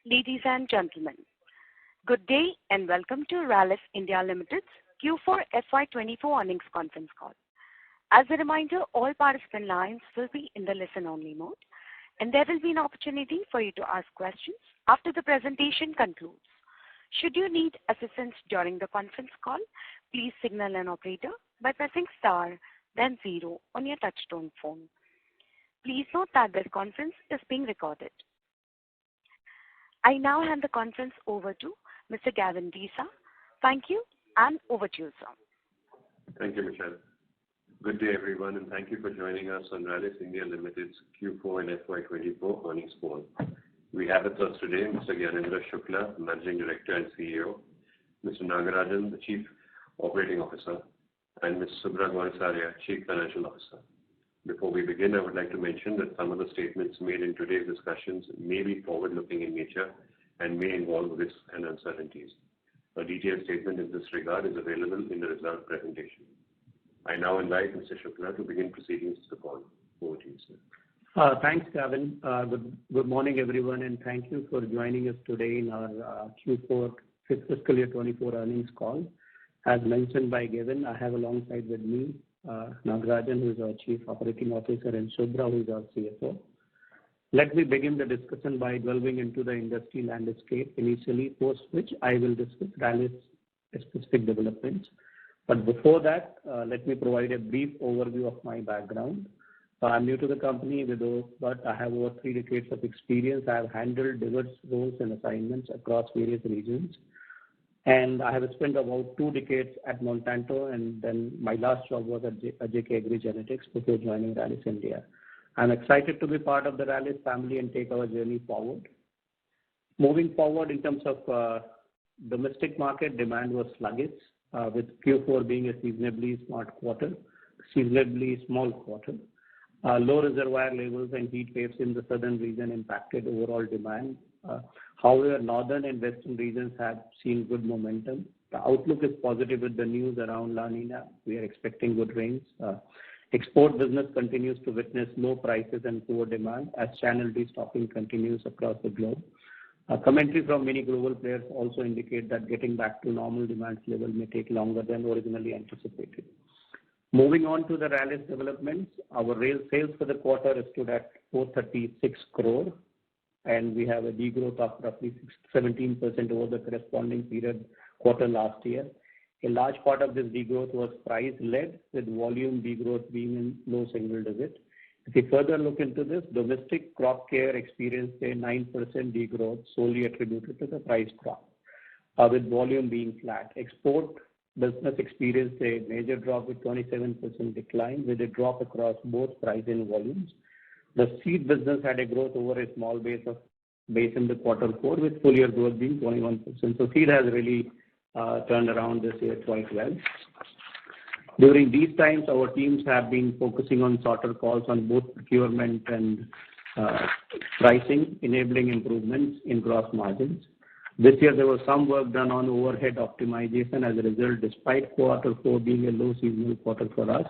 Ladies and gentlemen, good day and welcome to Rallis India Limited's Q4 FY24 earnings conference call. As a reminder, all participant lines will be in the listen-only mode, and there will be an opportunity for you to ask questions after the presentation concludes. Should you need assistance during the conference call, please signal an operator by pressing star, then 0 on your touchtone phone. Please note that this conference is being recorded. I now hand the conference over to Mr. Gavin Desa. Thank you, and over to you, sir. Thank you, Michelle. Good day, everyone, and thank you for joining us on Rallis India Limited's Q4 and FY24 earnings call. We have with us today Mr. Gyanendra Shukla, Managing Director and CEO, Mr. Nagarajan, the Chief Operating Officer, and Ms. Subhra Gourisaria, Chief Financial Officer. Before we begin, I would like to mention that some of the statements made in today's discussions may be forward-looking in nature and may involve risks and uncertainties. A detailed statement in this regard is available in the result presentation. I now invite Mr. Shukla to begin proceedings to the call. Over to you, sir. Thanks, Gavin. Good morning, everyone, and thank you for joining us today in our Q4 fiscal year 24 earnings call. As mentioned by Gavin, I have alongside with me Nagarajan, who is our Chief Operating Officer, and Subhra, who is our CFO. Let me begin the discussion by delving into the industry landscape initially, post which I will discuss Rallis specific developments. But before that, let me provide a brief overview of my background. I'm new to the company, but I have over 3 decades of experience. I have handled diverse roles and assignments across various regions. And I have spent about 2 decades at Monsanto, and then my last job was at JK Agri Genetics before joining Rallis India. I'm excited to be part of the Rallis family and take our journey forward. Moving forward in terms of domestic market, demand was sluggish, with Q4 being a seasonably small quarter. Low reservoir levels and heat waves in the southern region impacted overall demand. However, northern and western regions have seen good momentum. The outlook is positive with the news around La Nina. We are expecting good rains. Export business continues to witness low prices and poor demand as channel destocking continues across the globe. Commentary from many global players also indicate that getting back to normal demand level may take longer than originally anticipated. Moving on to the Rallis developments, our rail sales for the quarter stood at 436 crore. And we have a degrowth of roughly 17% over the corresponding quarter last year. A large part of this degrowth was price-led, with volume degrowth being in low single digit. If we further look into this, domestic crop care experienced a 9% degrowth solely attributed to the price drop, with volume being flat. Export business experienced a major drop with 27% decline, with a drop across both price and volumes. The seed business had a growth over a small base in the quarter 4, with full year growth being 21%. So seed has really turned around this year quite well. During these times, our teams have been focusing on shorter calls on both procurement and pricing, enabling improvements in gross margins. This year, there was some work done on overhead optimization. As a result, despite quarter 4 being a low seasonal quarter for us,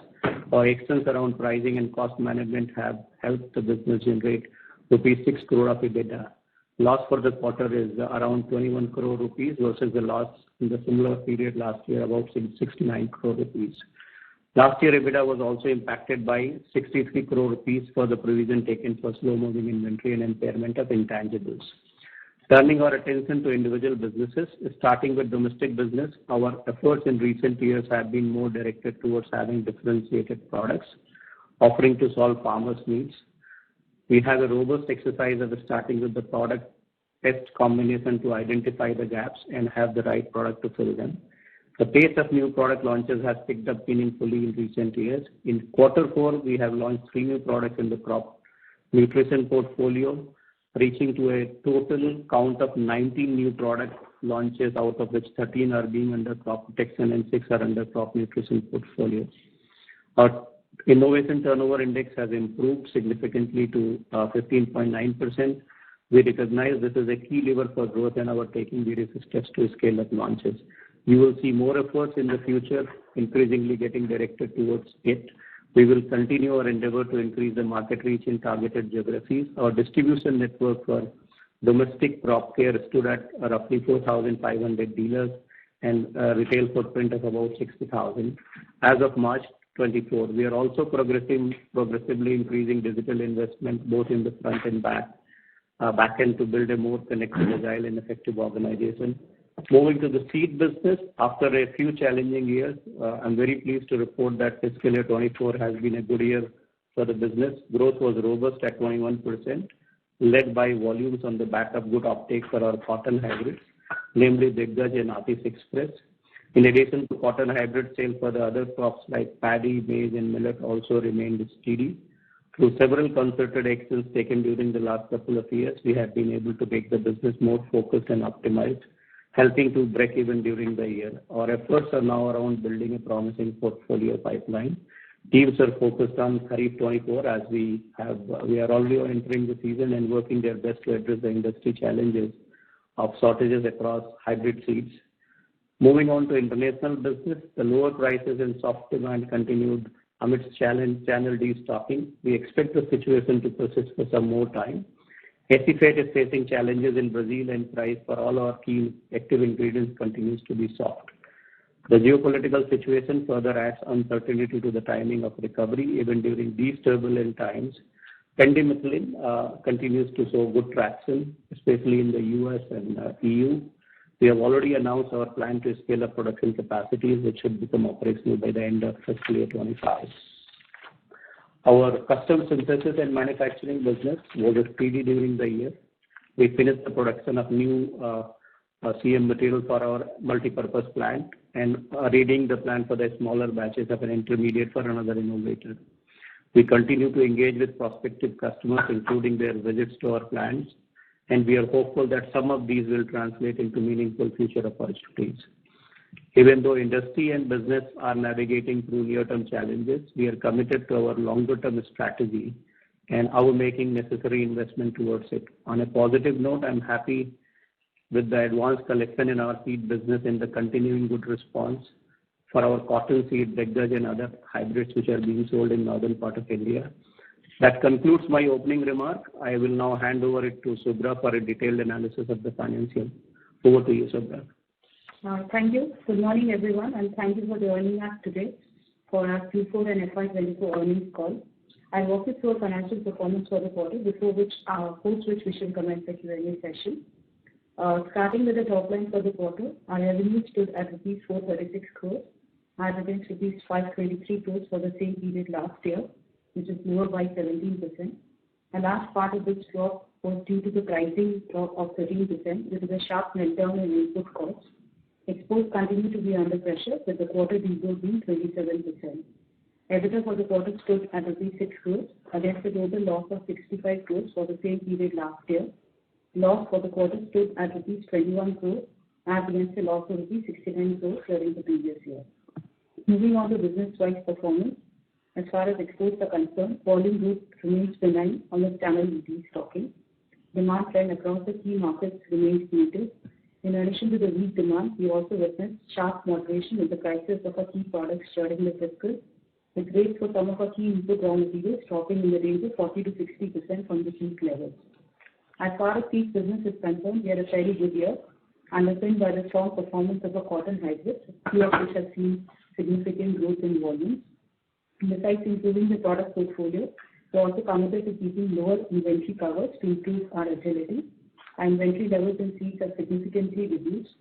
our actions around pricing and cost management have helped the business generate rupees 6 crore of EBITDA. Loss for the quarter is around 21 crore rupees versus the loss in the similar period last year, about 69 crore rupees. Last year, EBITDA was also impacted by 63 crore rupees for the provision taken for slow-moving inventory and impairment of intangibles. Turning our attention to individual businesses, starting with domestic business, our efforts in recent years have been more directed towards having differentiated products, offering to solve farmers' needs. We have a robust exercise of starting with the product test combination to identify the gaps and have the right product to fill them. The pace of new product launches has picked up meaningfully in recent years. In quarter 4, we have launched 3 new products in the crop nutrition portfolio, reaching to a total count of 19 new product launches, out of which 13 are being under crop protection and 6 are under crop nutrition portfolio. Our innovation turnover index has improved significantly to 15.9%. We recognize this is a key lever for growth and our taking various steps to scale up launches. You will see more efforts in the future, increasingly getting directed towards it. We will continue our endeavor to increase the market reach in targeted geographies. Our distribution network for Domestic crop care stood at roughly 4,500 dealers and a retail footprint of about 60,000. As of March 24, we are also progressively increasing digital investment both in the front and back end to build a more connected, agile, and effective organization. Moving to the seed business, after a few challenging years, I'm very pleased to report that fiscal year 24 has been a good year for the business. Growth was robust at 21%, led by volumes on the back of good uptake for our cotton hybrids, namely Diggaz and Atis Express. In addition to cotton hybrid sales for the other crops like paddy, maize, and millet also remained steady. Through several concerted actions taken during the last couple of years, we have been able to make the business more focused and optimized, helping to break even during the year. Our efforts are now around building a promising portfolio pipeline. Teams are focused on Kharif 24 as we are already entering the season and working their best to address the industry challenges of shortages across hybrid seeds. Moving on to international business, the lower prices and soft demand continued amidst channel destocking. We expect the situation to persist for some more time. Acephate is facing challenges in Brazil, and price for all our key active ingredients continues to be soft. The geopolitical situation further adds uncertainty to the timing of recovery. Even during these turbulent times, pendimethalin continues to show good traction, especially in the US and EU. We have already announced our plan to scale up production capacities, which should become operational by the end of fiscal year 25. Our custom synthesis and manufacturing business was steady during the year. We finished the production of new CM material for our multipurpose plant and readying the plant for the smaller batches of an intermediate for another innovator. We continue to engage with prospective customers, including their visits to our plants, and we are hopeful that some of these will translate into meaningful future opportunities. Even though industry and business are navigating through near-term challenges, we are committed to our longer-term strategy and our making necessary investment towards it. On a positive note, I'm happy with the advanced collection in our seed business and the continuing good response for our cotton seed, Diggaz, and other hybrids which are being sold in northern part of India. That concludes my opening remark. I will now hand over it to Subhra for a detailed analysis of the financial. Over to you, Subhra. Thank you. Good morning, everyone, and thank you for joining us today for our Q4 and FY24 earnings call. I'll walk you through our financial performance for the quarter, post which we shall commence the Q&A session. Starting with the top line for the quarter, our revenue stood at rupees 436 crores, as against rupees 523 crores for the same period last year, which is lower by 17%. A large part of this drop was due to the pricing drop of 13%, which is a sharp meltdown in input costs. Exports continue to be under pressure, with the quarter degrowth being 27%. EBITDA for the quarter stood at rupees 6 crores, against a total loss of 65 crores for the same period last year. Loss for the quarter stood at rupees 21 crores, as against a loss of rupees 69 crores during the previous year. Moving on to business-wise performance, as far as exports are concerned, volume growth remains benign on the channel destocking. Demand trend across the key markets remains muted. In addition to the weak demand, we also witnessed sharp moderation in the prices of our key products during the fiscal, with rates for some of our key input raw materials dropping in the range of 40 to 60% from the peak levels. As far as seed business is concerned, we had a very good year, underpinned by the strong performance of our cotton hybrids, few of which have seen significant growth in volumes. Besides improving the product portfolio, we are also committed to keeping lower inventory covers to improve our agility. Our inventory levels in seeds are significantly reduced.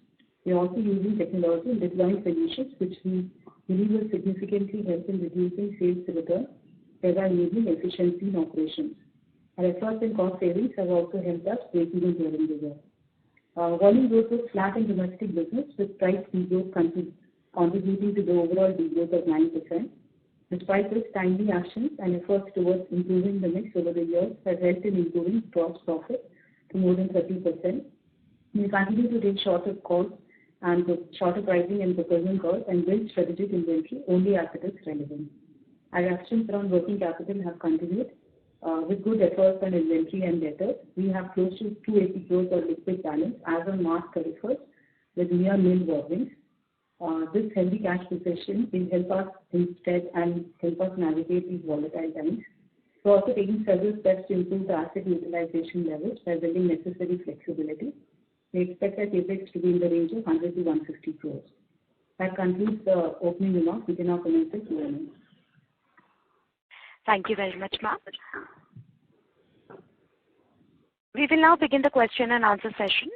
We are also using technology and deploying solutions which we believe will significantly help in reducing sales return, thereby enabling efficiency in operations. Our efforts in cost savings have also helped us break even during the year. Volume growth was flat in domestic business, with price degrowth contributing to the overall degrowth of 9%. Despite this, timely actions and efforts towards improving the mix over the years have helped in improving gross profit to more than 30%. We continue to take shorter calls and shorter pricing and procurement calls and build strategic inventory only as it is relevant. Our actions around working capital have continued. With good efforts on inventory and debtors, we have close to 280 crores of liquid balance as on March 31st, with near nil borrowings. This healthy cash position will help us instead and help us navigate these volatile times. We're also taking several steps to improve the asset utilization levels by building necessary flexibility. We expect our CapEx to be in the range of 100 to 150 crores. That concludes the opening remarks. We can now commence the Q&A. Thank you very much, ma'am. We will now begin the question and answer session.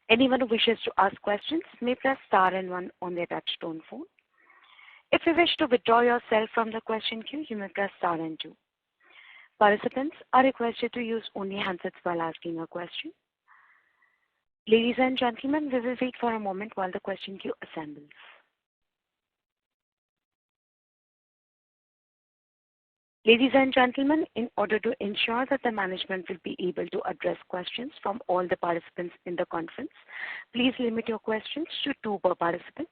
Anyone who wishes to ask questions may press star and one on their touch-tone phone. If you wish to withdraw yourself from the question queue, you may press star and two. Participants are requested to use only handsets while asking a question. Ladies and gentlemen, we will wait for a moment while the question queue assembles. Ladies and gentlemen, in order to ensure that the management will be able to address questions from all the participants in the conference, please limit your questions to 2 per participant.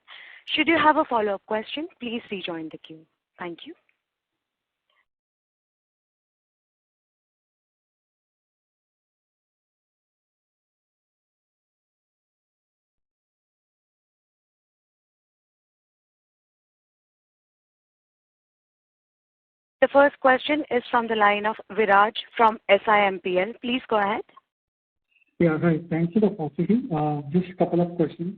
Should you have a follow-up question, please rejoin the queue. Thank you. The first question is from the line of Viraj from SIMPL. Please go ahead. Yeah, hi. Thanks for the opportunity. Just a couple of questions.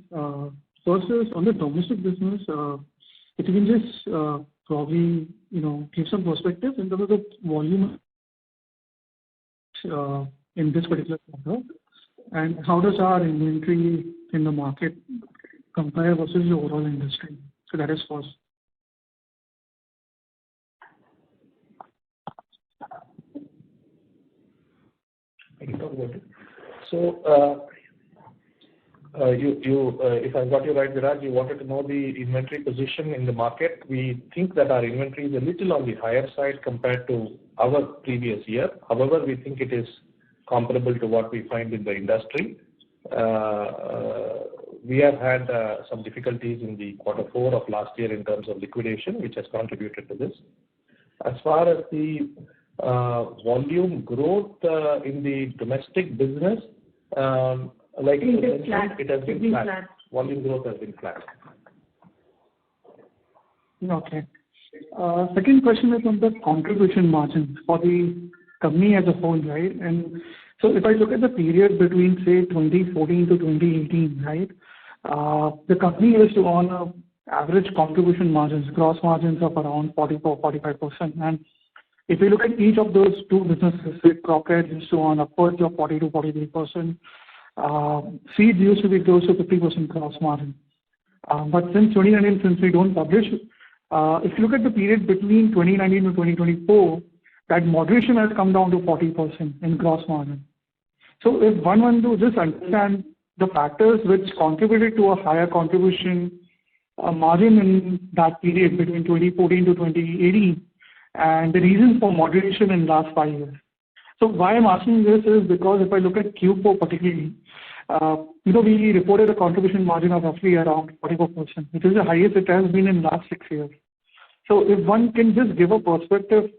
First is on the domestic business, if you can just probably, give some perspective in terms of the volume in this particular quarter, and how does our inventory in the market compare versus the overall industry? So that is first. I can talk about it. So, if I got you right, Viraj, you wanted to know the inventory position in the market. We think that our inventory is a little on the higher side compared to our previous year. However, we think it is comparable to what we find in the industry. We have had some difficulties in the Q4 of last year in terms of liquidation, which has contributed to this. As far as the volume growth in the domestic business, like you mentioned, it has been flat. Volume growth has been flat. Okay. Second question is on the contribution margin for the company as a whole, right? And so if I look at the period between, say, 2014 to 2018, right, the company used to earn average contribution margins, gross margins of around 44-45%. And if you look at each of those two businesses, say, Crockett used to earn upwards of 40 to 43%. Seeds used to be close to 50% gross margin. But since 2019, since we don't publish, if you look at the period between 2019 to 2024, that moderation has come down to 40% in gross margin. So if one wants to just understand the factors which contributed to a higher contribution margin in that period between 2014 to 2018, and the reason for moderation in the last 5 years. So why I'm asking this is because if I look at Q4 particularly, we reported a contribution margin of roughly around 44%, which is the highest it has been in the last 6 years. So if one can just give a perspective,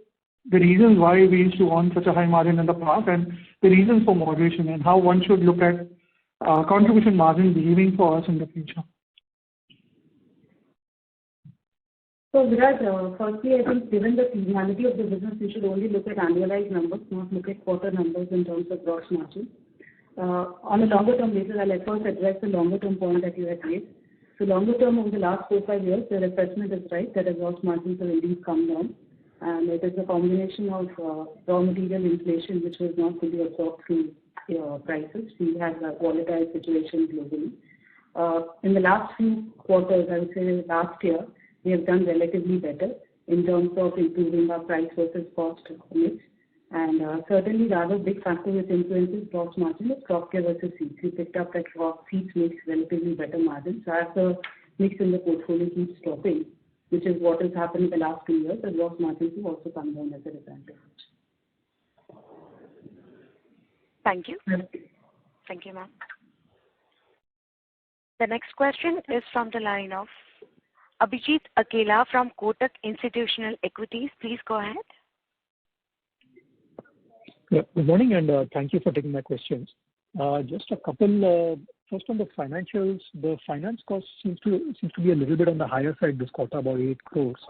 the reasons why we used to earn such a high margin in the past and the reasons for moderation and how one should look at contribution margin behaving for us in the future. So Viraj, firstly, I think given the seasonality of the business, we should only look at annualized numbers, not look at quarter numbers in terms of gross margin. On a longer term basis, I'll at first address the longer term point that you had raised. So longer term, over the last 4-5 years, the assessment is right that the gross margins have indeed come down. And it is a combination of raw material inflation, which was not fully absorbed through prices. We had a volatile situation globally. In the last few quarters, I would say last year, we have done relatively better in terms of improving our price versus cost mix. And certainly the other big factor which influences gross margin is crop care versus seeds. We picked up that seeds makes relatively better margins. So as the mix in the portfolio keeps dropping, which is what has happened in the last 2 years, the gross margins have also come down as a result of it. Thank you. Thank you, ma'am. The next question is from the line of Abhijit Akela from Kotak Institutional Equities. Please go ahead. Yeah, good morning and thank you for taking my questions. Just a couple, first on the financials, the finance cost seems to be a little bit on the higher side this quarter, about 8 crores.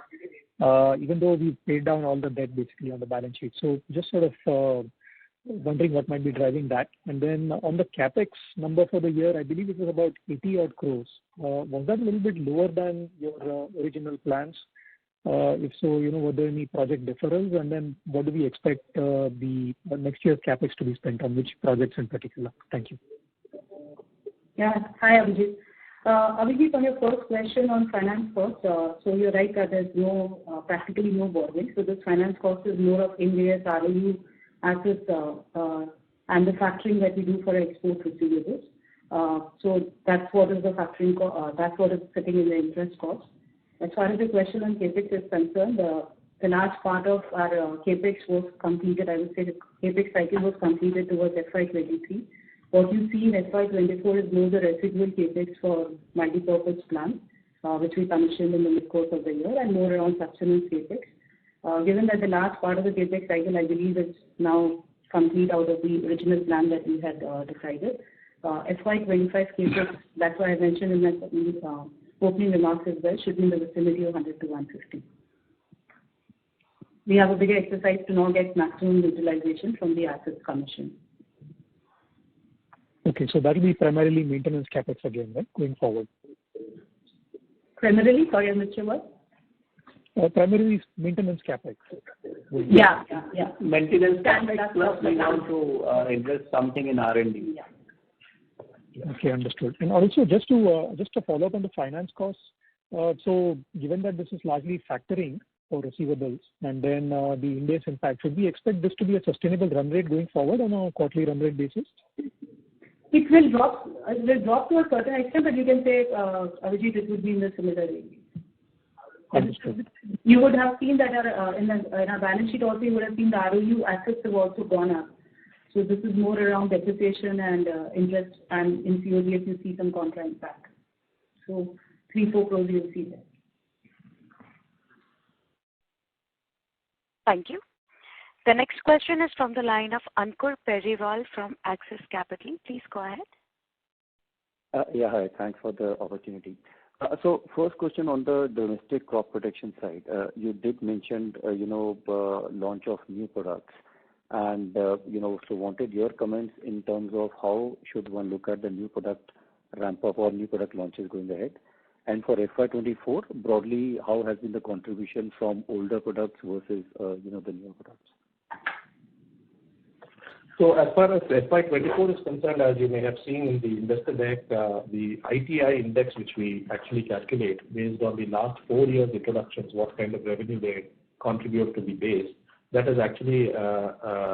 even though we've paid down all the debt basically on the balance sheet. So just sort of wondering what might be driving that. And then on the CapEx number for the year, I believe it was about 80 odd crores. Was that a little bit lower than your original plans? If so, were there any project deferrals? And then what do we expect the next year's CapEx to be spent on, which projects in particular? Thank you. Yeah. Hi, Abhijit. Abhijit, on your first question on finance cost, so you're right that there's practically no borrowing. So this finance cost is more of India's ROU assets and the factoring that we do for export receivables. So that's what is the factoring that's what is sitting in the interest cost. As far as the question on CapEx is concerned, the large part of our CapEx was completed. I would say the CapEx cycle was completed towards FY23. What you see in FY24 is more the residual CapEx for multi-purpose plants, which we commissioned in the mid-course of the year, and more around sustenance CapEx. Given that the last part of the CapEx cycle, I believe, is now complete out of the original plan that we had decided. FY25 CapEx, that's why I mentioned in my opening remarks as well, should be in the vicinity of 100 to 150. We have a bigger exercise to now get maximum utilization from the assets commission. Okay, so that will be primarily maintenance CapEx again, right, going forward? Primarily? Sorry, I missed your word. Primarily maintenance CapEx. Yeah. Maintenance CapEx plus we want to invest something in R&D. Yeah. Okay, understood. And also, just to follow up on the finance costs, so given that this is largely factoring for receivables and then the India's impact, should we expect this to be a sustainable run rate going forward on a quarterly run rate basis? It will drop to a certain extent, but you can say, Abhijit, it would be in the similar range. Understood. You would have seen that in our balance sheet also, you would have seen the ROU assets have also gone up. So this is more around depreciation and interest, and in COGS you see some contra impact. So 3-4 crores you'll see there. Thank you. The next question is from the line of Ankur Periwal from Axis Capital. Please go ahead. Yeah, hi. Thanks for the opportunity. So first question on the domestic crop protection side. You did mention, launch of new products. And, so wanted your comments in terms of how should one look at the new product ramp up or new product launches going ahead. And for FY24, broadly, how has been the contribution from older products versus, the newer products? So as far as FY24 is concerned, as you may have seen in the investor deck, the ITI index, which we actually calculate based on the last 4 years introductions, what kind of revenue they contribute to the base, that has actually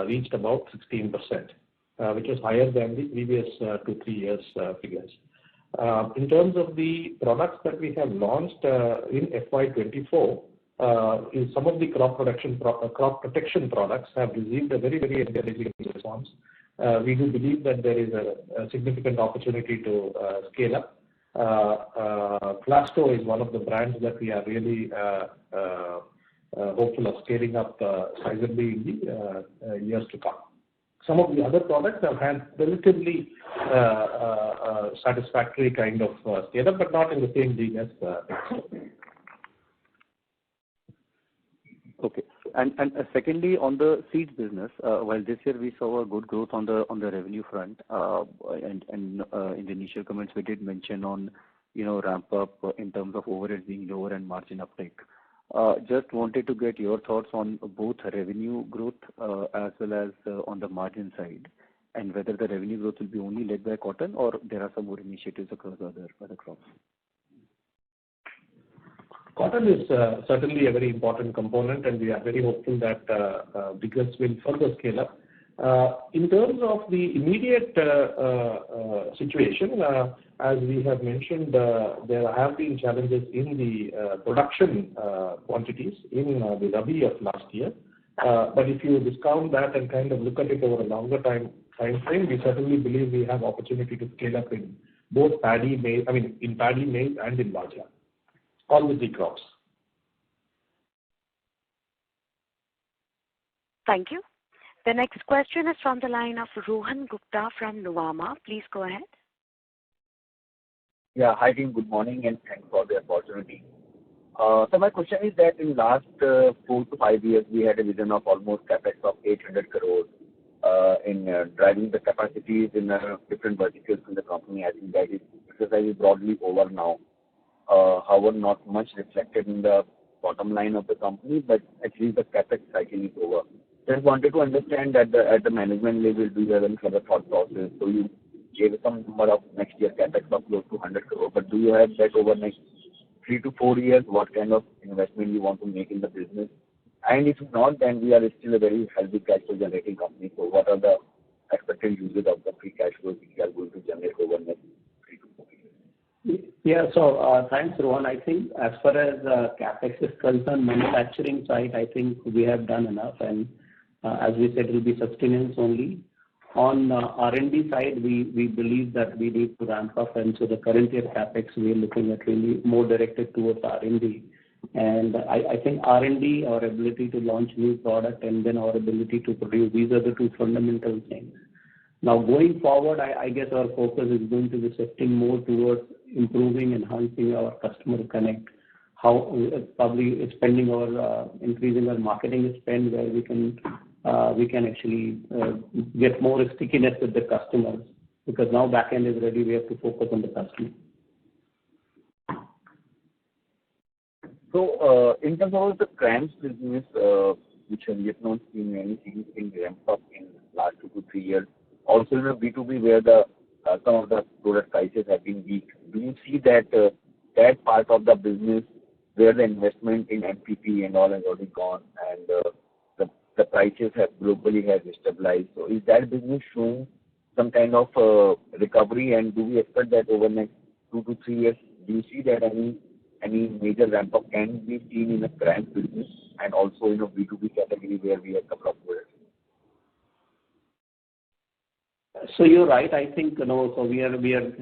reached about 16%, which is higher than the previous 2-3 years figures. In terms of the products that we have launched in FY24, some of the crop protection products have received a very, very encouraging response. We do believe that there is a significant opportunity to scale up. Clasto is one of the brands that we are really hopeful of scaling up sizably in the years to come. Some of the other products have had relatively satisfactory kind of scale up, but not in the same league as Okay. And secondly, on the seeds business, while this year we saw a good growth on the revenue front, and in the initial comments we did mention on, ramp up in terms of overhead being lower and margin uptake. Just wanted to get your thoughts on both revenue growth as well as on the margin side, and whether the revenue growth will be only led by cotton or there are some more initiatives across other crops. Cotton is certainly a very important component, and we are very hopeful that Biggest will further scale up. In terms of the immediate situation, as we have mentioned, there have been challenges in the production quantities in the Rabi of last year. But if you discount that and kind of look at it over a longer time frame, we certainly believe we have opportunity to scale up in both paddy, maize, in paddy, maize, and in bajra. All the 3 crops. Thank you. The next question is from the line of Rohan Gupta from Nuvama. Please go ahead. Yeah, hi team, good morning and thanks for the opportunity. So my question is that in last 4 to 5 years, we had a vision of almost capex of 800 crores in driving the capacities in different verticals in the company. I think that is exercise is broadly over now. However, not much reflected in the bottom line of the company, but at least the capex cycle is over. Just wanted to understand that at the management level, do you have any further thought process? So you gave some number of next year capex of close to 100 crore, but do you have that over next 3 to 4 years, what kind of investment you want to make in the business? And if not, then we are still a very healthy cash flow generating company. So what are the expected uses of the free cash flow which we are going to generate over next 3 to 4 years? Yeah, so thanks, Rohan. I think as far as capex is concerned, manufacturing side, I think we have done enough, and as we said, it will be sustenance only. On R&D side, we believe that we need to ramp up, and so the current year capex we are looking at really more directed towards R&D. And I think R&D, our ability to launch new product, and then our ability to produce, these are the two fundamental things. Now going forward, I guess our focus is going to be shifting more towards improving, enhancing our customer connect. How probably spending our increasing our marketing spend where we can actually get more stickiness with the customers, because now backend is ready, we have to focus on the customer. So in terms of the CRAMS business, which we have not seen any significant ramp up in last 2 to 3 years, also in the B2B where the some of the product prices have been weak, do you see that that part of the business where the investment in MPP and all has already gone, and the prices have globally stabilized? So is that business showing some kind of recovery, and do we expect that over the next 2 to 3 years, do you see that any major ramp up can be seen in the CRAMS business and also in a B2B category where we have a couple of products? So you're right. I think so we are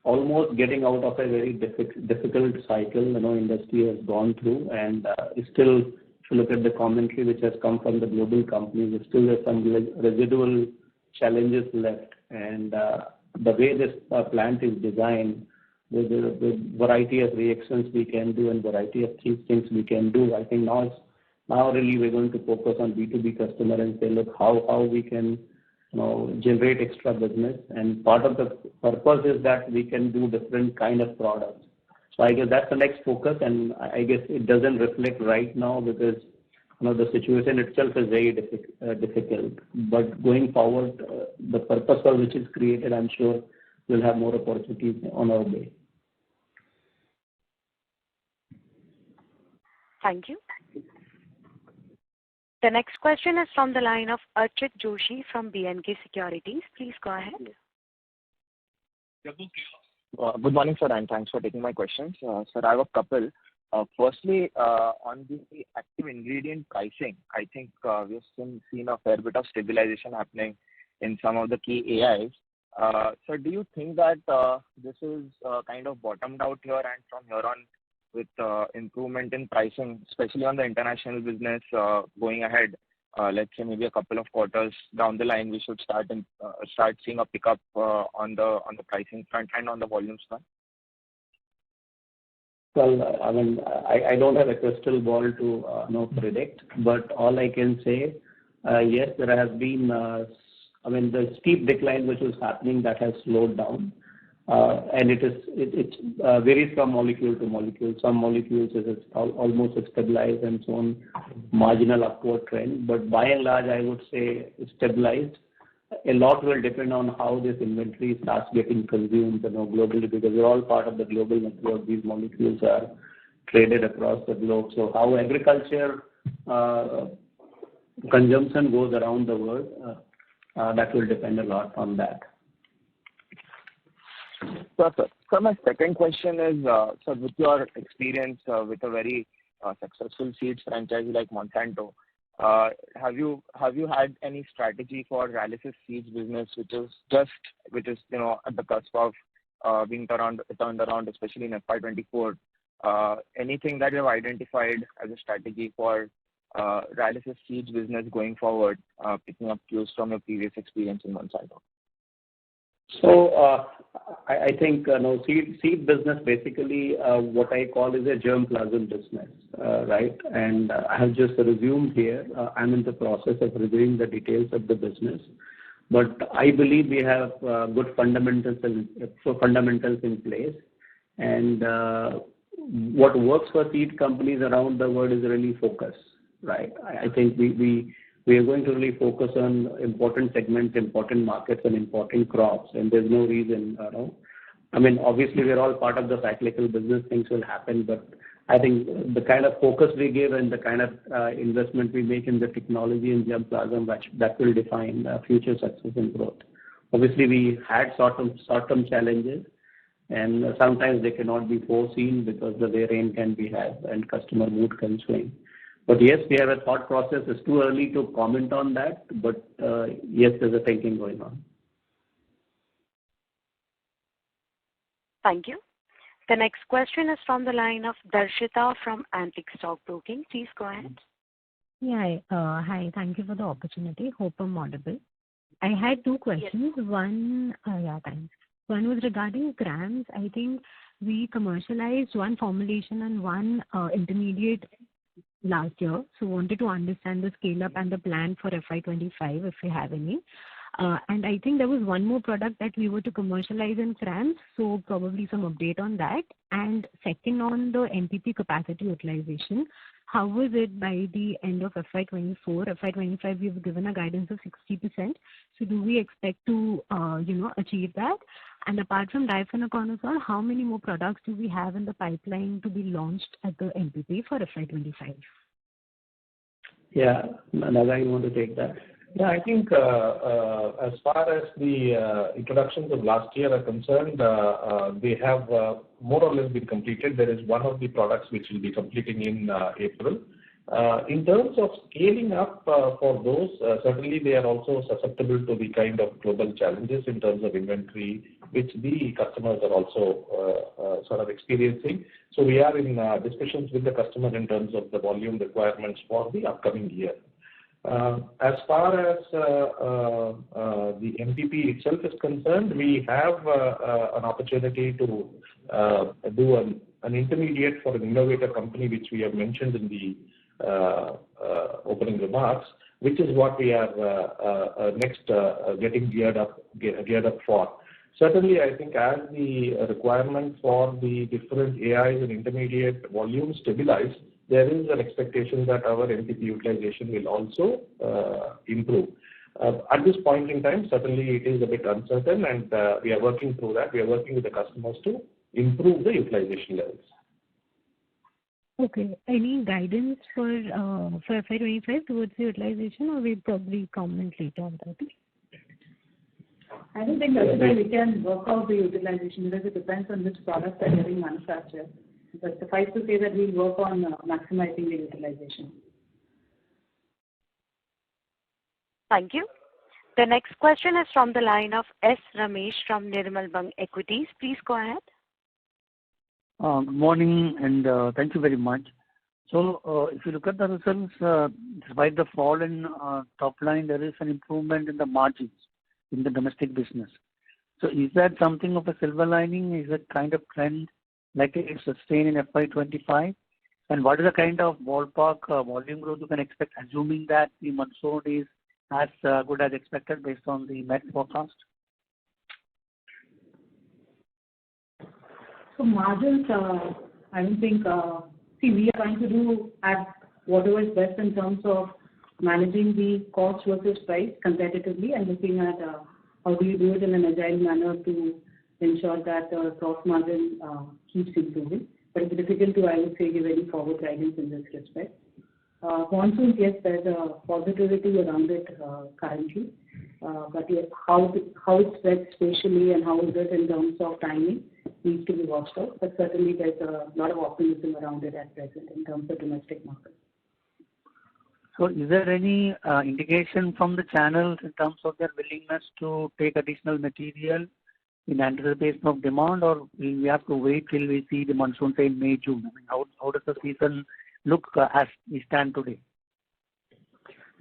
almost getting out of a very difficult cycle. Industry has gone through, and still, if you look at the commentary which has come from the global companies, still there's some residual challenges left. And the way this plant is designed, with the variety of reactions we can do and variety of things we can do, I think now really we're going to focus on B2B customer and say, look, how we can generate extra business. And part of the purpose is that we can do different kind of products. So I guess that's the next focus, and I guess it doesn't reflect right now because the situation itself is very difficult. But going forward, the purpose for which is created, I'm sure we'll have more opportunities on our way. Thank you. The next question is from the line of Archit Joshi from B&K Securities. Please go ahead. Good morning, sir, and thanks for taking my questions. Sir, I have a couple. Firstly, on the active ingredient pricing, I think we've seen a fair bit of stabilization happening in some of the key AIs. So do you think that this is kind of bottomed out here, and from here on with improvement in pricing, especially on the international business going ahead, let's say maybe a couple of quarters down the line, we should start seeing a pickup on the pricing front and on the volumes front? Well, I mean, I don't have a crystal ball to predict, but all I can say, yes, there has been, the steep decline which was happening, that has slowed down. And it varies from molecule to molecule. Some molecules is almost stabilized and so on, marginal upward trend. But by and large, I would say stabilized. A lot will depend on how this inventory starts getting consumed globally, because we're all part of the global network. These molecules are traded across the globe. So how agriculture consumption goes around the world, that will depend a lot on that. Perfect. So my second question is, so with your experience with a very successful seeds franchise like Monsanto, have you had any strategy for Rallis' seeds business, which is at the cusp of being turned around, especially in FY2024? Anything that you have identified as a strategy for Rallis' seeds business going forward, picking up cues from your previous experience in Monsanto? So I think seed business basically what I call is a germplasm business, right? And I have just resumed here. I'm in the process of reviewing the details of the business, but I believe we have good fundamentals in place. And what works for seed companies around the world is really focus, right? I think we are going to really focus on important segments, important markets, and important crops. And there's no reason, I mean, obviously we're all part of the cyclical business. Things will happen, but I think the kind of focus we give and the kind of investment we make in the technology and germplasm, that will define future success and growth. Obviously, we had short-term challenges, and sometimes they cannot be foreseen because the way rain can be had and customer mood can swing. But yes, we have a thought process. It's too early to comment on that, but yes, there's a thinking going on. Thank you. The next question is from the line of Darshita from Antique Stock Broking. Please go ahead. Yeah, hi. Thank you for the opportunity. Hope I'm audible. I had two questions. Yes. Thanks. One was regarding CRAMS. I think we commercialized one formulation and one intermediate last year. So wanted to understand the scale up and the plan for FY25 if we have any. And I think there was one more product that we were to commercialize in CRAMS, so probably some update on that. And second, on the NPP capacity utilization, how was it by the end of FY24? FY25, we've given a guidance of 60%. So do we expect to, achieve that? And apart from difenoconazole, how many more products do we have in the pipeline to be launched at the NPP for FY25? Yeah, Naga, you want to take that? Yeah, I think as far as the introductions of last year are concerned, they have more or less been completed. There is one of the products which will be completing in April. In terms of scaling up for those, certainly they are also susceptible to the kind of global challenges in terms of inventory, which the customers are also sort of experiencing. So we are in discussions with the customer in terms of the volume requirements for the upcoming year. As far as the MPP itself is concerned, we have an opportunity to do an intermediate for an innovator company, which we have mentioned in the opening remarks, which is what we are next getting geared up for. Certainly, I think as the requirement for the different AIs and intermediate volumes stabilize, there is an expectation that our NPP utilization will also improve. At this point in time, certainly it is a bit uncertain, and we are working through that. We are working with the customers to improve the utilization levels. Okay. Any guidance for FY25 towards the utilization, or we'll probably comment later on that? I don't think that we can work out the utilization because it depends on which products are getting manufactured. But suffice to say that we'll work on maximizing the utilization. Thank you. The next question is from the line of S. Ramesh from Nirmal Bang Equities. Please go ahead. Good morning, and thank you very much. So if you look at the results, despite the fall in top line, there is an improvement in the margins in the domestic business. So is that something of a silver lining? Is that kind of trend likely to sustain in FY25? And what is the kind of ballpark volume growth you can expect, assuming that the monsoon is as good as expected based on the Met forecast? So margins, I don't think, we are trying to do at whatever is best in terms of managing the cost versus price competitively and looking at how do you do it in an agile manner to ensure that the gross margin keeps improving. But it's difficult to, I would say, give any forward guidance in this respect. Monsoon, yes, there's a positivity around it currently. But yes, how it spreads spatially and how is it in terms of timing needs to be watched out. But certainly there's a lot of optimism around it at present in terms of domestic market. So is there any indication from the channels in terms of their willingness to take additional material in anticipation of demand, or we have to wait till we see the monsoon say in May, June? I mean, how does the season look as we stand today?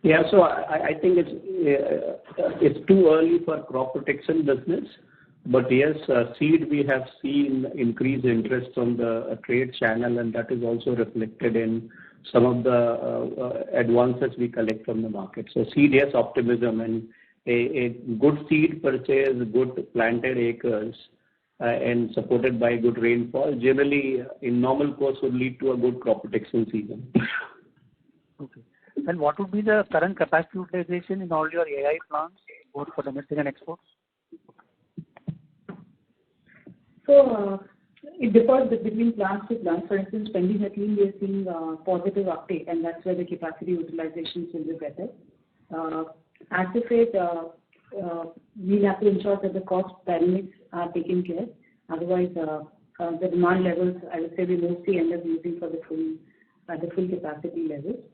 Yeah, so I think it's too early for crop protection business. But yes, seed we have seen increased interest from the trade channel, and that is also reflected in some of the advances we collect from the market. So seed, yes, optimism, and a good seed purchase, good planted acres, and supported by good rainfall, generally in normal course would lead to a good crop protection season. Okay. And what would be the current capacity utilization in all your AI plants, both for domestic and exports? So it differs between plants to plants. For instance, pendimethalin we are seeing positive uptake, and that's where the capacity utilizations will be better. Acephate, we'll have to ensure that the cost dynamics are taken care. Otherwise, the demand levels, I would say, we mostly end up using for the full capacity levels.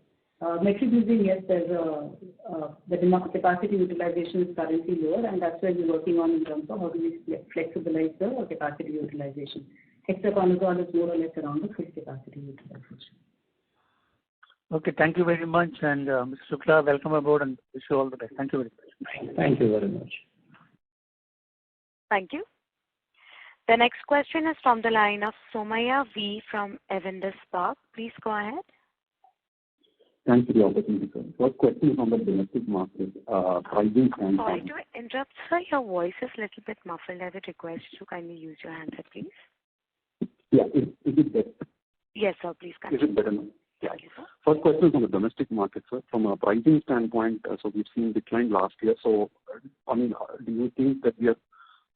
Metribuzin, yes, the demand capacity utilization is currently lower, and that's where we're working on in terms of how do we flexibilize the capacity utilization. Hexaconazole is more or less around the full capacity utilization. Okay, thank you very much, and Mr. Shukla, welcome aboard, and wish you all the best. Thank you very much. Thank you very much. Thank you. The next question is from the line of Somaya V from Avendus Spark. Please go ahead. Thanks for the opportunity, sir. First question is on the domestic market, pricing standpoint. Sorry to interrupt, sir. Your voice is a little bit muffled. I would request you to kindly use your handset, please. Yeah, is it better? Yes, sir. Please continue. Is it better now? Yeah. Thank you, sir. First question is on the domestic market, sir. From a pricing standpoint, so we've seen decline last year. So, I mean, do you think that we are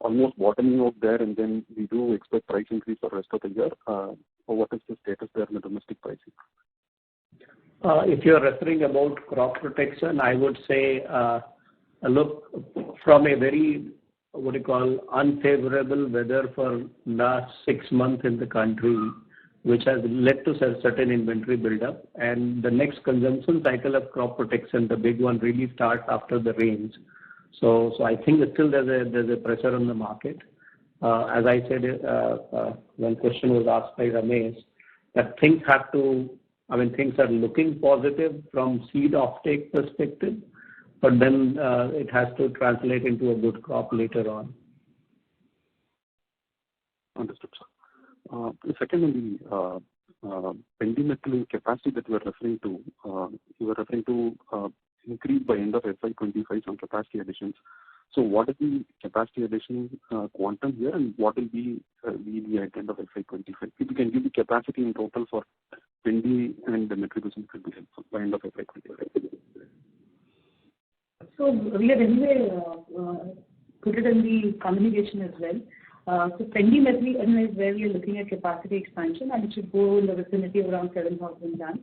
almost bottoming out there, and then we do expect price increase for the rest of the year? Or what is the status there in the domestic pricing? If you're referring about crop protection, I would say, look, from a very, unfavorable weather for last 6 months in the country, which has led to certain inventory buildup, and the next consumption cycle of crop protection, the big one, really starts after the rains. So I think that still there's a pressure on the market. As I said, when question was asked by Ramesh, that things are looking positive from seed offtake perspective, but then it has to translate into a good crop later on. Understood, sir. Second, on the pendimethalin capacity that you were referring to increase by end of FY25 some capacity additions. So what is the capacity addition quantum here, and what will be the at end of FY25? If you can give the capacity in total for Pendi and the metribuzin could be helpful by end of FY25. So we have anyway put it in the communication as well. So pendimethalin is where we are looking at capacity expansion, and it should go in the vicinity of around 7,000 tons.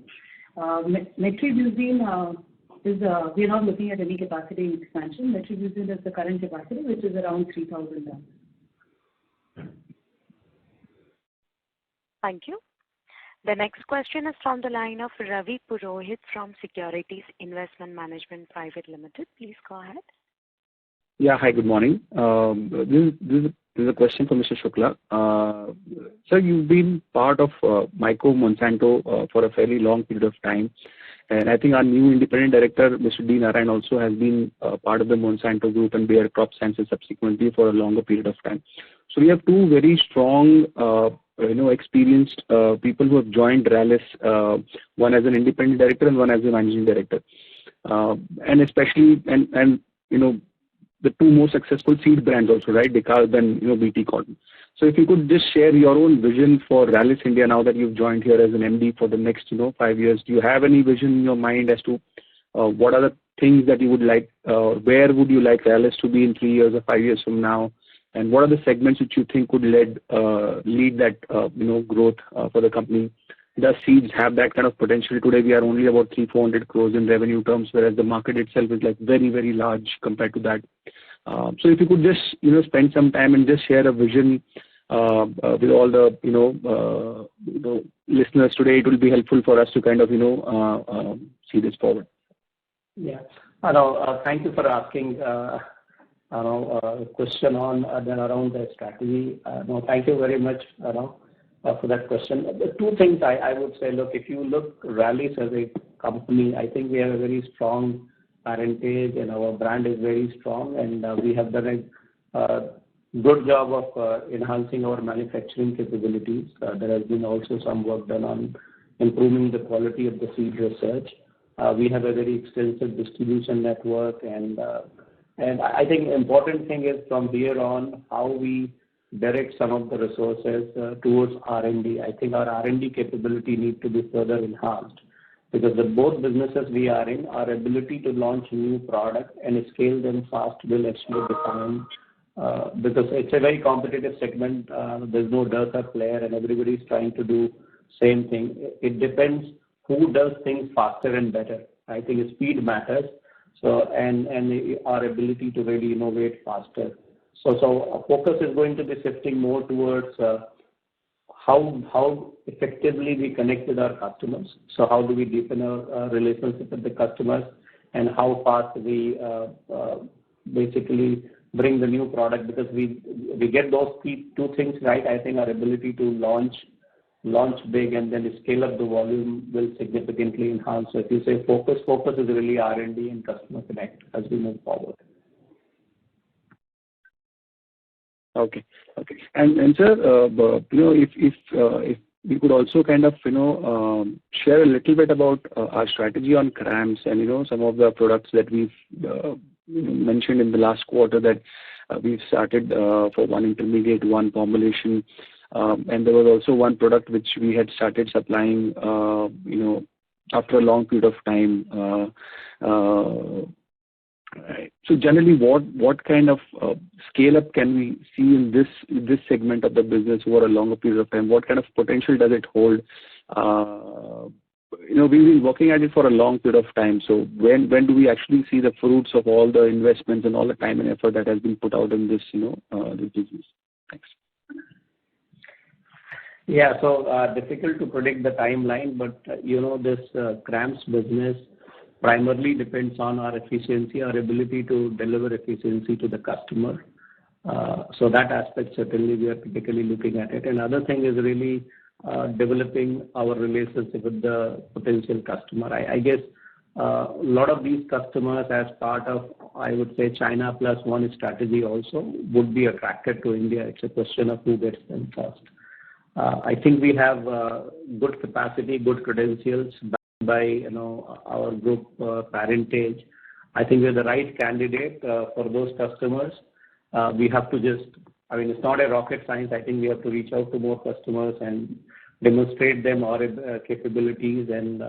Metribuzin we are not looking at any capacity expansion. Metribuzin is the current capacity, which is around 3,000 tons. Thank you. The next question is from the line of Ravi Purohit from Securities Investment Management Private Limited. Please go ahead. Yeah, hi, good morning. This is a question for Mr. Shukla. Sir, you've been part of Myco Monsanto for a fairly long period of time. And I think our new independent director, Mr. D. Narayan, also has been part of the Monsanto group and Bayer Crop Sciences subsequently for a longer period of time. So we have two very strong, experienced people who have joined Rallis, one as an independent director and one as a managing director. And especially, the two most successful seed brands also, right? Dekalb and BT Cotton. So if you could just share your own vision for Rallis India now that you've joined here as an MD for the next 5 years. Do you have any vision in your mind as to what are the things that you would like, where would you like Rallis to be in 3 years or 5 years from now? And what are the segments which you think could lead that growth for the company? Does seeds have that kind of potential? Today we are only about 300-400 crores in revenue terms, whereas the market itself is like very, very large compared to that. So if you could just spend some time and just share a vision with all the listeners today, it will be helpful for us to kind of see this forward. Yeah. Thank you for asking a question on around the strategy. Thank you very much for that question. The two things I would say, look, if you look Rallis as a company, I think we have a very strong parentage and our brand is very strong, and we have done a good job of enhancing our manufacturing capabilities. There has been also some work done on improving the quality of the seed research. We have a very extensive distribution network, and I think important thing is from here on how we direct some of the resources towards R&D. I think our R&D capability need to be further enhanced because the both businesses we are in, our ability to launch new products and scale them fast will actually define because it's a very competitive segment. There's no dearth of player and everybody's trying to do same thing. It depends who does things faster and better. I think speed matters. So and our ability to really innovate faster. So our focus is going to be shifting more towards how effectively we connect with our customers. So how do we deepen our relationship with the customers, and how fast we basically bring the new product, because we get those two things right. I think our ability to launch big and then scale up the volume will significantly enhance. So if you say focus is really R&D and customer connect as we move forward. Okay. And sir, if we could also kind of share a little bit about our strategy on CRAMS and some of the products that we've mentioned in the last quarter that we've started for one intermediate, one formulation, and there was also one product which we had started supplying after a long period of time. Right. So generally, what kind of scale up can we see in this segment of the business over a longer period of time? What kind of potential does it hold? We've been working at it for a long period of time. So when do we actually see the fruits of all the investments and all the time and effort that has been put out in this this business? Thanks. Yeah. So difficult to predict the timeline, but this CRAMS business primarily depends on our efficiency, our ability to deliver efficiency to the customer. So that aspect, certainly we are critically looking at it. And other thing is really developing our relationship with the potential customer. I guess a lot of these customers, as part of, I would say, China plus one strategy also, would be attracted to India. It's a question of who gets them first. I think we have good capacity, good credentials by our group parentage. I think we're the right candidate for those customers. We have to it's not a rocket science. I think we have to reach out to more customers and demonstrate them our capabilities and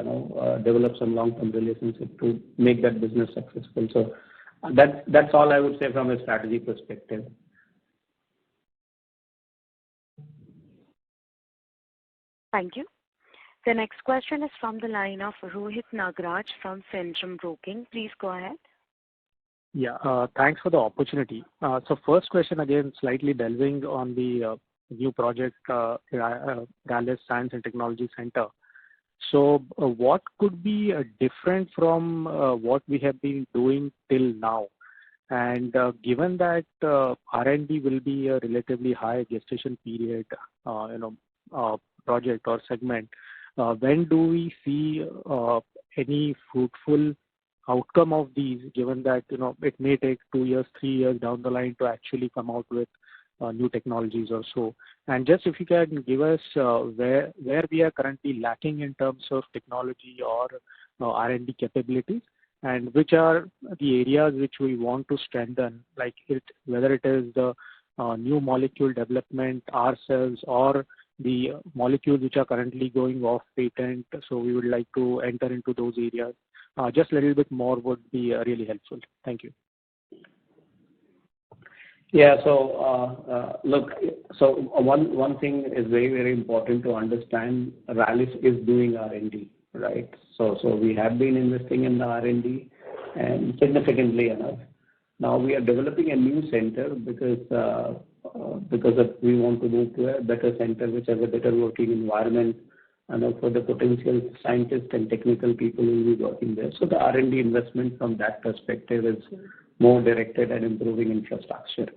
develop some long-term relationship to make that business successful. So that's all I would say from a strategy perspective. Thank you. The next question is from the line of Rohit Nagraj from Centrum Broking. Please go ahead. Yeah, thanks for the opportunity. So first question again, slightly delving on the new project, Rallis Science and Technology Center. So what could be different from what we have been doing till now? And given that R&D will be a relatively high gestation period, project or segment, when do we see any fruitful outcome of these, given that it may take 2 years, 3 years down the line to actually come out with new technologies or so? And just if you can give us where we are currently lacking in terms of technology or R&D capabilities, and which are the areas which we want to strengthen, whether it is the new molecule development ourselves or the molecules which are currently going off patent. So we would like to enter into those areas. Just a little bit more would be really helpful. Thank you. Yeah. So look, so one thing is very, very important to understand. Rallis is doing R&D, right? So we have been investing in the R&D and significantly enough. Now we are developing a new center because we want to move to a better center which has a better working environment and for the potential scientists and technical people who will be working there. So the R&D investment from that perspective is more directed at improving infrastructure.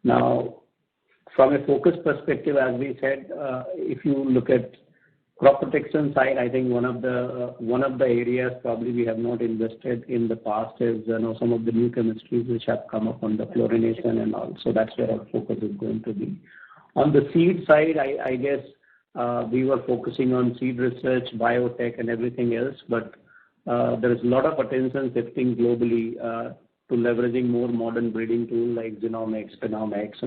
Now, from a focus perspective, as we said, if you look at Crop protection side, I think one of the areas probably we have not invested in the past is some of the new chemistries which have come up on the fluorination and all. So that's where our focus is going to be. On the seed side, I guess we were focusing on seed research, biotech, and everything else, but there is a lot of attention shifting globally to leveraging more modern breeding tools like genomics, phenomics,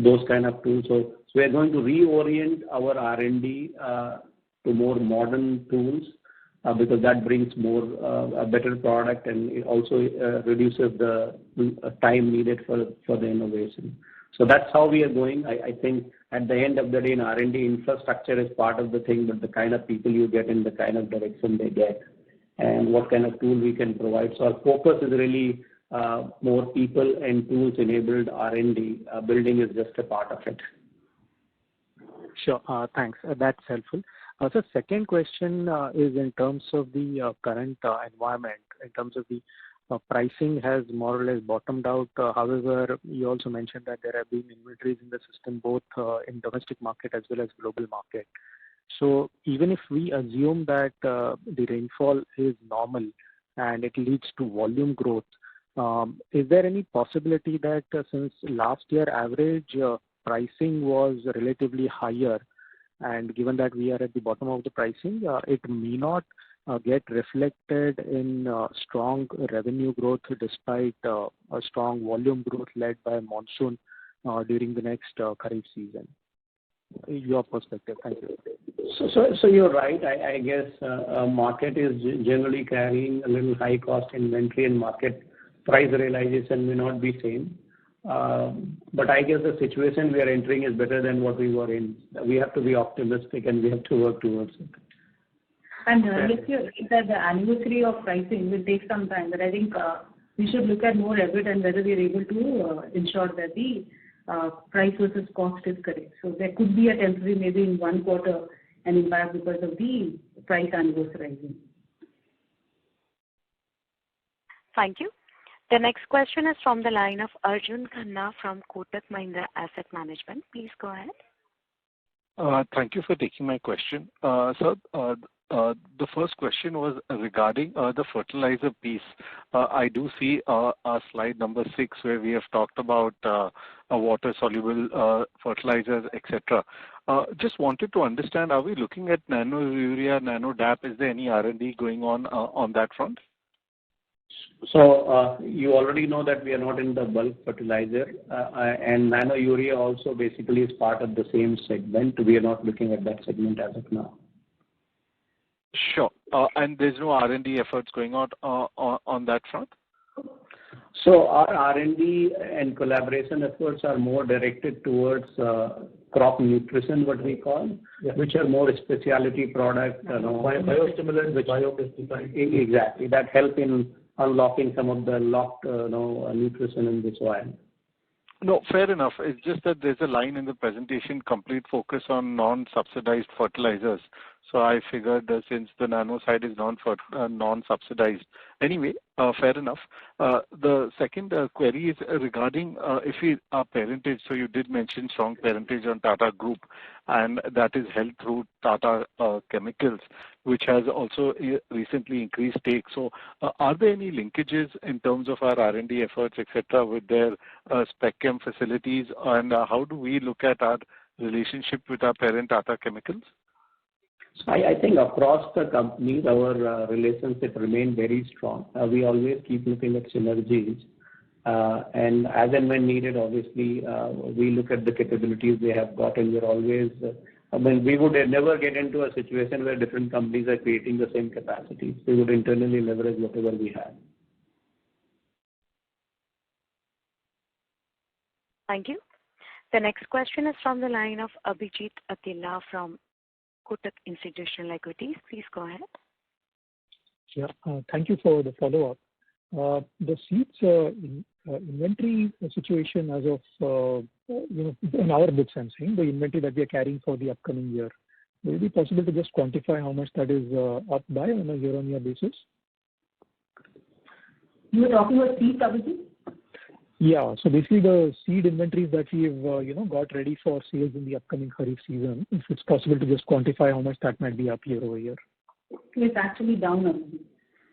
those kind of tools. So we are going to reorient our R&D to more modern tools because that brings a better product, and it also reduces the time needed for the innovation. So that's how we are going. I think at the end of the day, in R&D, infrastructure is part of the thing, but the kind of people you get and the kind of direction they get and what kind of tool we can provide. So our focus is really more people and tools enabled R&D. Building is just a part of it. Sure. Thanks. That's helpful. So second question is in terms of the current environment, in terms of the pricing has more or less bottomed out. However, you also mentioned that there have been inventories in the system, both in domestic market as well as global market. So even if we assume that the rainfall is normal and it leads to volume growth, is there any possibility that since last year average pricing was relatively higher, and given that we are at the bottom of the pricing, it may not get reflected in strong revenue growth despite a strong volume growth led by monsoon during the next Kharif season? Your perspective. Thank you. So you're right. I guess market is generally carrying a little high cost inventory, and market price realization may not be same. But I guess the situation we are entering is better than what we were in. We have to be optimistic and we have to work towards it. And yes, you're right that the anniversary of pricing will take some time, but I think we should look at more evidence whether we are able to ensure that the price versus cost is correct. So there could be a temporary, maybe in one quarter, an impact because of the price anniversary. Thank you. The next question is from the line of Arjun Khanna from Kotak Mahindra Asset Management. Please go ahead. Thank you for taking my question. Sir, the first question was regarding the fertilizer piece. I do see our slide number 6 where we have talked about water-soluble fertilizers, etc. Just wanted to understand, are we looking at nano urea, nano DAP? Is there any R&D going on that front? So you already know that we are not in the bulk fertilizer, and nano urea also basically is part of the same segment. We are not looking at that segment as of now. Sure. And there's no R&D efforts going on that front? So our R&D and collaboration efforts are more directed towards crop nutrition, what we call, which are more specialty products. Biostimulants, biopesticides. Exactly. That help in unlocking some of the locked nutrition in the soil. No, fair enough. It's just that there's a line in the presentation, complete focus on non-subsidized fertilizers. So I figured since the nano side is non-subsidized. Anyway, fair enough. The second query is regarding if we are parentage. So you did mention strong parentage on Tata Group, and that is held through Tata Chemicals, which has also recently increased stake. So are there any linkages in terms of our R&D efforts, etc., with their spec chem facilities, and how do we look at our relationship with our parent Tata Chemicals? So I think across the companies, our relationship remain very strong. We always keep looking at synergies, and as and when needed, obviously, we look at the capabilities they have got, and we're always. We would never get into a situation where different companies are creating the same capacities. We would internally leverage whatever we have. Thank you. The next question is from the line of Abhijit Atila from Kotak Institutional Equities. Please go ahead. Yeah, thank you for the follow-up. The seeds inventory situation as of, in our books, I'm saying, the inventory that we are carrying for the upcoming year. Will it be possible to just quantify how much that is up by on a year-on-year basis? You were talking about seeds, Abhijit? Yeah. So basically, the seed inventories that we've got ready for sales in the upcoming Kharif season, if it's possible to just quantify how much that might be up year-over-year. It's actually down only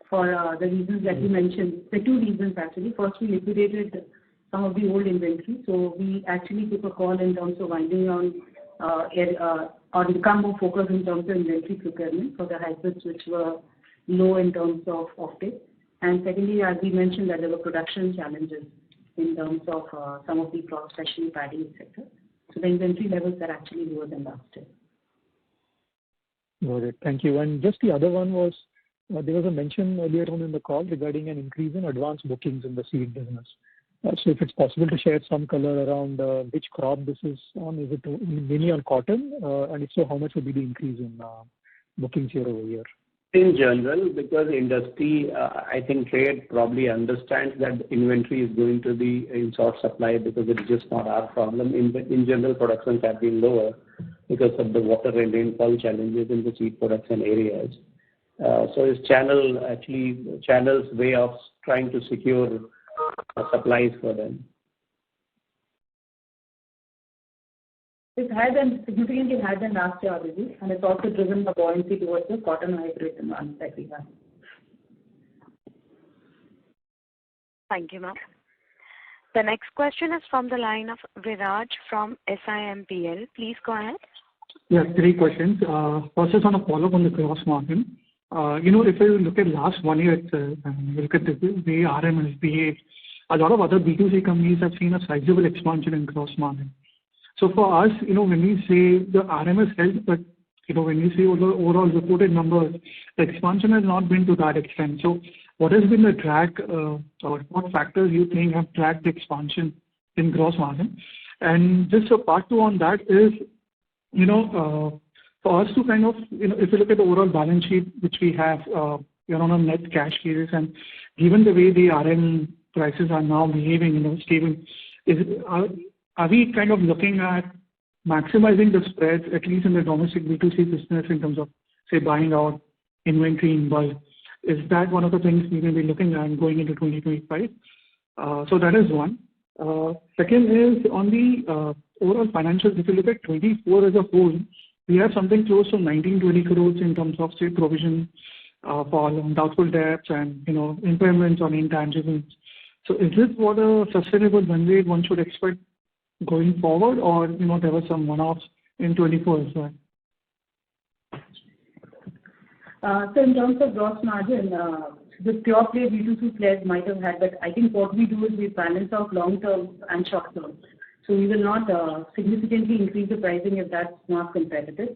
for the reasons that you mentioned. The two reasons actually. First, we liquidated some of the old inventory, so we actually took a call in terms of winding on or become more focused in terms of inventory procurement for the hybrids which were low in terms of offtake. And secondly, as we mentioned, that there were production challenges in terms of some of the crops, especially paddy, etc. So the inventory levels are actually lower than last year. Got it. Thank you. And just the other one was, there was a mention earlier on in the call regarding an increase in advance bookings in the seed business. So if it's possible to share some color around which crop this is on, is it mainly on cotton? And if so, how much would be the increase in bookings year-over-year? In general, because industry, I think trade probably understands that inventory is going to be in short supply because it's just not our problem. In general, productions have been lower because of the water and rainfall challenges in the seed production areas. So it's channel's way of trying to secure supplies for them. It's significantly higher than last year already, and it's also driven the buoyancy towards the cotton hybrid demand that we have. Thank you, ma'am. The next question is from the line of Viraj from SIMPL. Please go ahead. Yeah, 3 questions. First is on a follow-up on the gross margin. If you look at last 1 year itself, and you look at the way RM has behaved, a lot of other B2C companies have seen a sizable expansion in gross margin. So for us, when we say the RM has helped, but when we see overall reported numbers, the expansion has not been to that extent. So what has been the drag, or what factors you think have dragged the expansion in gross margin? And just a part 2 on that is, for us to kind of, if you look at the overall balance sheet which we have, on a net cash basis, and given the way the RM prices are now behaving, stable, are we kind of looking at maximizing the spreads, at least in the domestic B2C business, in terms of, say, buying out inventory in bulk? Is that one of the things we may be looking at going into 2025? So that is one. Second is on the overall financials. If you look at 24 as a whole, we have something close to 19-20 crores in terms of, say, provision for doubtful debts and, impairments on intangibles. So is this what a sustainable run rate one should expect going forward, or, there were some one-offs in 24 as well? So in terms of gross margin, the pure play B2C players might have had, but I think what we do is we balance out long-term and short-term. So we will not significantly increase the pricing if that's not competitive.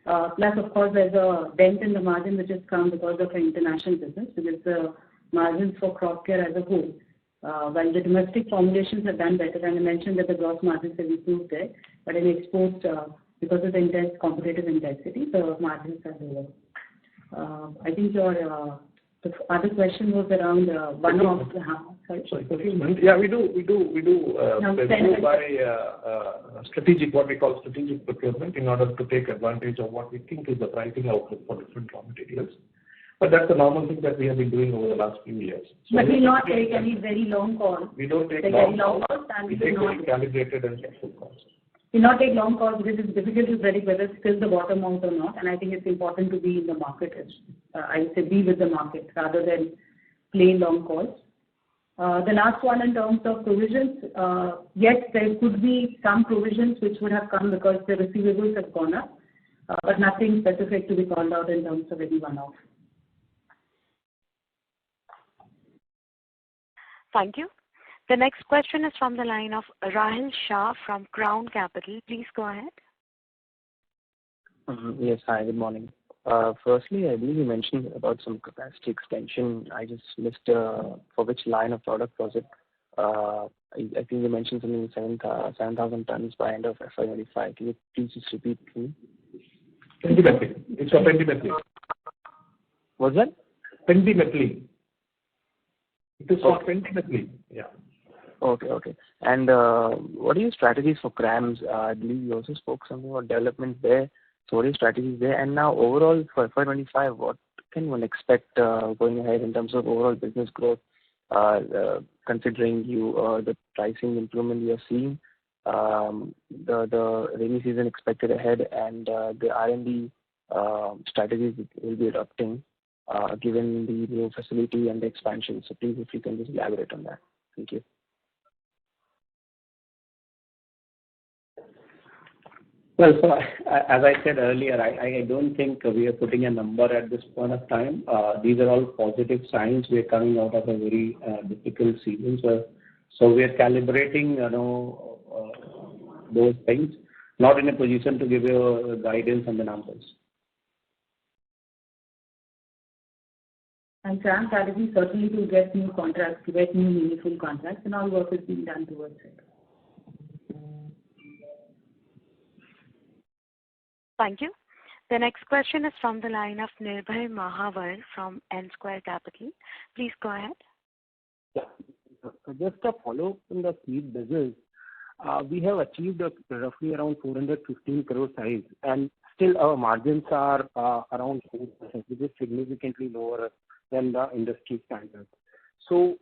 Plus, of course, there's a dent in the margin which has come because of the international business, because the margins for crop care as a whole, while the domestic formulations have done better, and I mentioned that the gross margins have improved there, but in exports, because of the intense competitive intensity, the margins are lower. I think your the other question was around one-off. Sorry, yeah, we do by strategic, what we call strategic procurement, in order to take advantage of what we think is the pricing outlook for different raw materials. But that's the normal thing that we have been doing over the last few years. So but we not take any very long calls. We don't take long calls. We take very calibrated and careful calls. We not take long calls because it's difficult to predict whether it's still the bottom out or not. And I think it's important to be in the market, I would say be with the market rather than play long calls. The last one in terms of provisions, yes, there could be some provisions which would have come because the receivables have gone up, but nothing specific to be called out in terms of any one-off. Thank you. The next question is from the line of Rahil Shah from Crown Capital. Please go ahead. Yes, hi, good morning. Firstly, I believe you mentioned about some capacity extension. I just missed for which line of product was it? I think you mentioned something 7,000 tons by end of FY25. Can you please just repeat, please? Pendimethalin. It's for pendimethalin. What's that? Pendimethalin. It is for pendimethalin. Yeah. Okay. And what are your strategies for CRAMS? I believe you also spoke something about development there. So what are your strategies there? And now overall for FY25, what can one expect going ahead in terms of overall business growth? considering the pricing improvement you are seeing, the rainy season expected ahead, and the R&D strategies will be adopting given the new facility and the expansion. So please, if you can just elaborate on that. Thank you. Well, so as I said earlier, I don't think we are putting a number at this point of time. These are all positive signs. We are coming out of a very difficult season. So we are calibrating, those things. Not in a position to give you guidance on the numbers. And Sam, strategy certainly to get new contracts, to get new meaningful contracts, and all work is being done towards it. Thank you. The next question is from the line of Nirbhay Mahavar from N Square Capital. Please go ahead. Yeah. Just a follow-up in the seed business. We have achieved roughly around 415 crore size, and still our margins are around 4%, which is significantly lower than the industry standard. So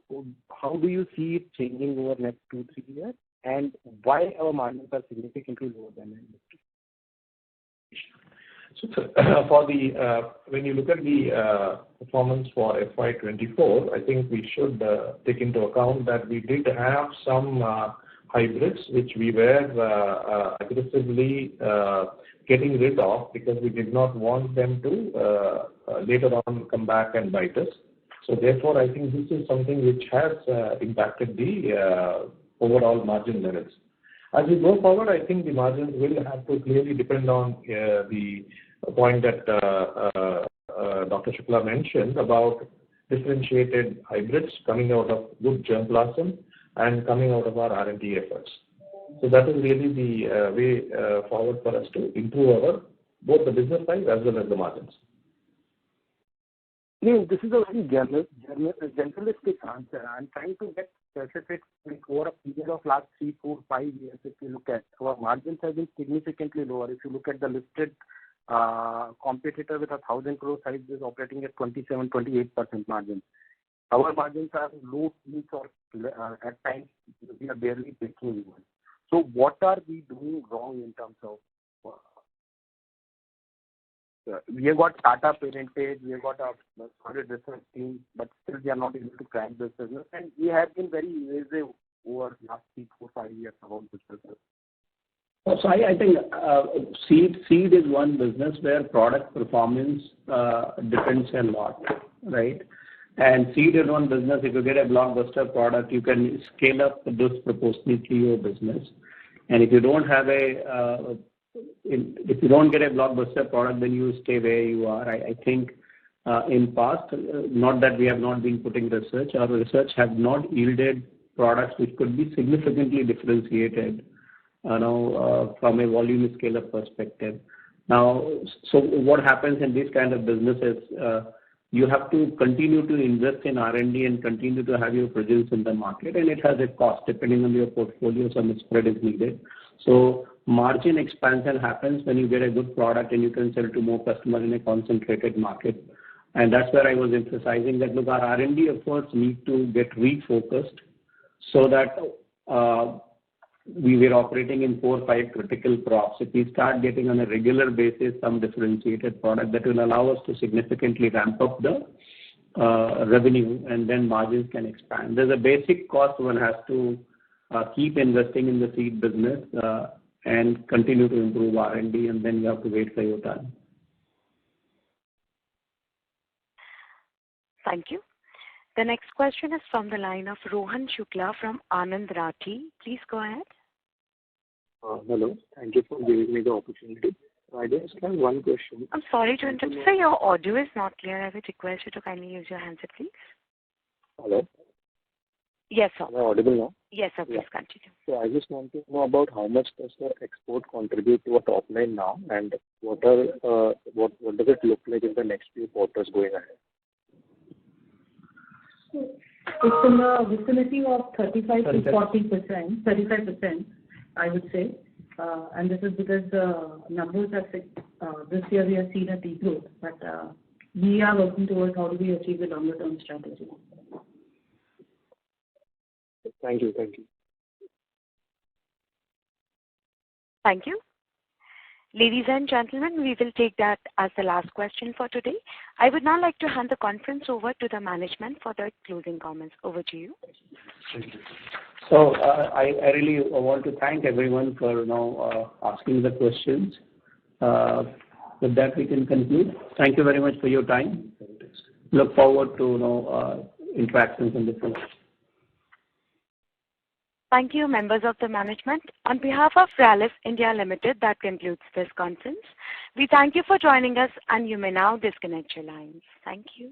how do you see it changing over the next 2-3 years, and why our margins are significantly lower than the industry? So when you look at the performance for FY24, I think we should take into account that we did have some hybrids which we were aggressively getting rid of because we did not want them to later on come back and bite us. So therefore, I think this is something which has impacted the overall margin levels. As we go forward, I think the margins will have to clearly depend on the point that Dr. Shukla mentioned about differentiated hybrids coming out of good germplasm and coming out of our R&D efforts. So that is really the way forward for us to improve both the business side as well as the margins. This is a very generalistic answer. I'm trying to get specific over a period of last 3, 4, 5 years. If you look at our margins have been significantly lower. If you look at the listed competitor with 1,000 crore size is operating at 27-28% margins. Our margins are low teens or at times we are barely breaking even. So what are we doing wrong in terms of we have got startup parentage, we have got a solid research team, but still we are not able to crack this business. And we have been very evasive over the last 3, 4, 5 years about this business. So I think seed is one business where product performance depends a lot, right? And seed is one business. If you get a blockbuster product, you can scale up disproportionately your business. And if you don't have if you don't get a blockbuster product, then you stay where you are. I think in past, not that we have not been putting research, our research have not yielded products which could be significantly differentiated, from a volume scale up perspective. Now, so what happens in these kind of businesses? You have to continue to invest in R&D and continue to have your presence in the market, and it has a cost depending on your portfolio. Some spread is needed. So margin expansion happens when you get a good product and you can sell to more customers in a concentrated market. And that's where I was emphasizing that, look, our R&D efforts need to get refocused so that we were operating in 4 or 5 critical crops. If we start getting on a regular basis some differentiated product, that will allow us to significantly ramp up the revenue, and then margins can expand. There's a basic cost one has to keep investing in the seed business and continue to improve R&D, and then you have to wait for your time. Thank you. The next question is from the line of Rohan Shukla from Anand Rathi. Please go ahead. Hello. Thank you for giving me the opportunity. I just have one question. I'm sorry to interrupt, sir. Your audio is not clear. I would request you to kindly use your handset, please. Hello. Yes, sir. Am I audible now? Yes, sir. Please continue. So I just want to know about how much does the export contribute to our top line now, and what does it look like in the next few quarters going ahead? It's in the vicinity of 35 to 40%, 35%, I would say. And this is because the numbers are this year we have seen a degrowth, but we are working towards how do we achieve the longer term strategy. Thank you. Thank you. Ladies and gentlemen, we will take that as the last question for today. I would now like to hand the conference over to the management for their closing comments. Over to you. So I really want to thank everyone for asking the questions. With that, we can conclude. Thank you very much for your time. Look forward to interactions in the future. Thank you, members of the management. On behalf of Rallis India Limited, that concludes this conference. We thank you for joining us, and you may now disconnect your lines. Thank you.